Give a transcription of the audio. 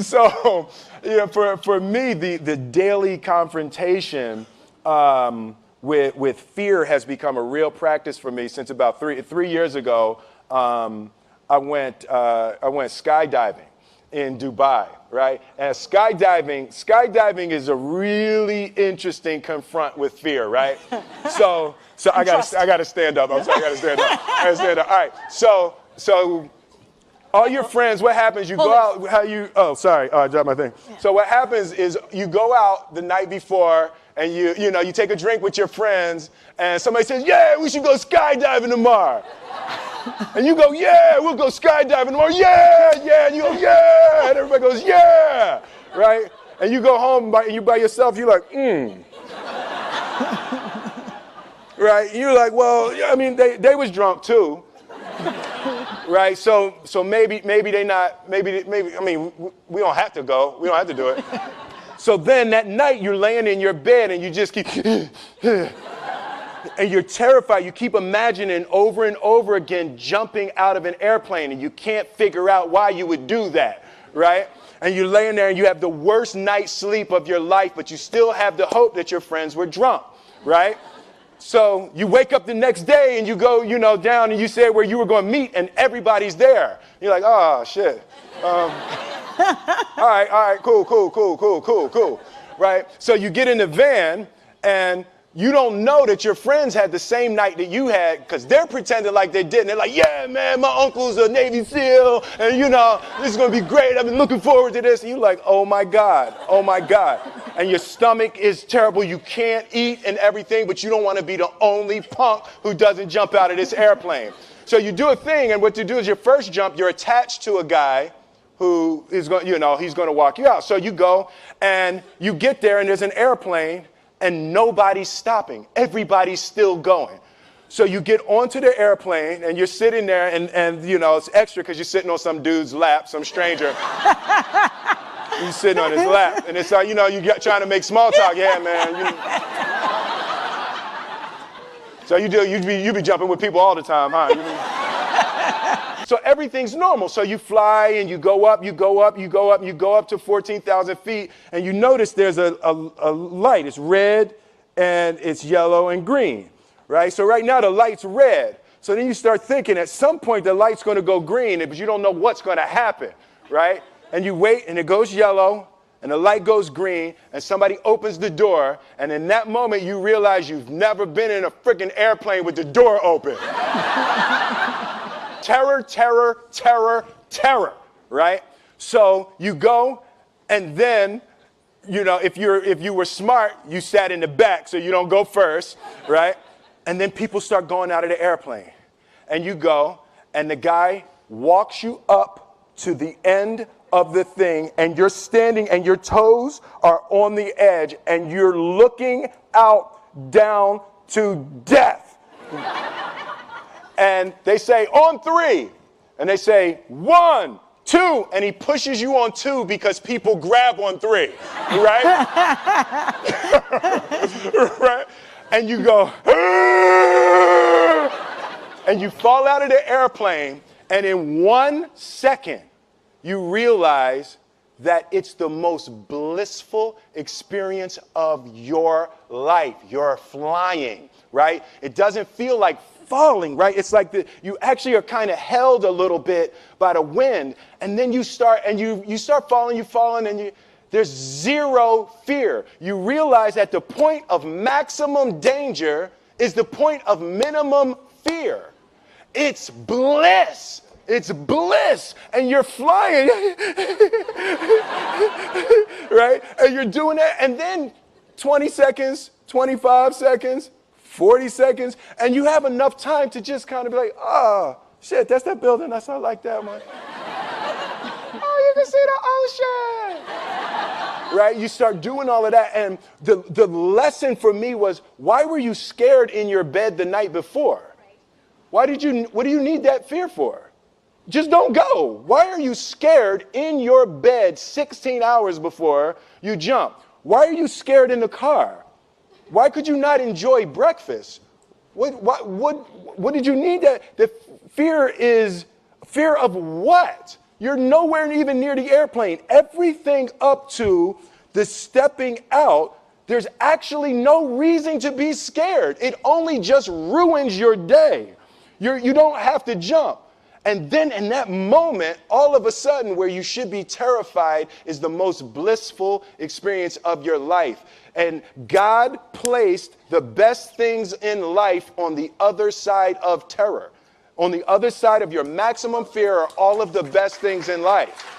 So, for me, the daily confrontation with fear has become a real practice for me since about three years ago. I went skydiving in Dubai, right? And skydiving is a really interesting confront with fear, right? So I gotta stand up. I'm sorry, I gotta stand up. All right. So all your friends, what happens? You go out. I dropped my thing. So what happens is you go out the night before and you take a drink with your friends, and somebody says, "Yeah, we should go skydiving tomorrow." And you go, "Yeah, we'll go skydiving tomorrow." "Yeah, yeah." And you go, "Yeah." And everybody goes, "Yeah." Right? And you go home and you by yourself, you're like, Right? You're like, well, I mean, they was drunk too. Right? So maybe they not, maybe, I mean, we don't have to go. We don't have to do it. So then that night you're laying in your bed and you just keep, and you're terrified. You keep imagining over and over again jumping out of an airplane, and you can't figure out why you would do that, right? And you're laying there and you have the worst night's sleep of your life, but you still have the hope that your friends were drunk, right? So you wake up the next day and you go, down and you say where you were going to meet and everybody's there. You're like, oh, shit. All right, cool. Right? So you get in the van and you don't know that your friends had the same night that you had because they're pretending like they didn't. They're like, yeah, man, my uncle's a Navy SEAL and, this is going to be great. I've been looking forward to this. And you're like, oh, my God. And your stomach is terrible. You can't eat and everything, but you don't want to be the only punk who doesn't jump out of this airplane. So you do a thing, and what you do is your first jump, you're attached to a guy who is going, he's going to walk you out. So you go and you get there and there's an airplane and nobody's stopping. Everybody's still going. So you get onto the airplane and you're sitting there and it's extra because you're sitting on some dude's lap, some stranger. You're sitting on his lap and it's like, you're trying to make small talk. Yeah, man. So you be jumping with people all the time, huh? So everything's normal. So you fly and you go up to 14,000 feet, and you notice there's a light. It's red and it's yellow and green, right? So right now the light's red. So then you start thinking at some point the light's going to go green, but you don't know what's going to happen, right? And you wait and it goes yellow and the light goes green and somebody opens the door, and in that moment you realize you've never been in a freaking airplane with the door open. Terror, right? So you go, and then, if you were smart, you sat in the back so you don't go first, right? And then people start going out of the airplane. And you go, and the guy walks you up to the end of the thing, and you're standing, and your toes are on the edge, and you're looking out down to death. And they say, on 3. And they say, 1, 2. And he pushes you on 2 because people grab on 3. Right? Right? And you go, and you fall out of the airplane. And in 1 second, you realize that it's the most blissful experience of your life. You're flying, right? It doesn't feel like falling, right? It's like you actually are kind of held a little bit by the wind, and then you start falling, and there's zero fear. You realize that the point of maximum danger is the point of minimum fear. It's bliss. It's bliss, and you're flying, right? And you're doing that, and then 20 seconds, 25 seconds, 40 seconds, and you have enough time to just kind of be like, oh, shit, that's that building. I like that one. Oh, you can see the ocean. Right? You start doing all of that, and the lesson for me was, why were you scared in your bed the night before? What do you need that fear for? Just don't go. Why are you scared in your bed 16 hours before you jump? Why are you scared in the car? Why could you not enjoy breakfast? What did you need that? The fear is fear of what? You're nowhere even near the airplane. Everything up to the stepping out, there's actually no reason to be scared. It only just ruins your day. You don't have to jump. And then in that moment, all of a sudden, where you should be terrified is the most blissful experience of your life. And God placed the best things in life on the other side of terror. On the other side of your maximum fear are all of the best things in life.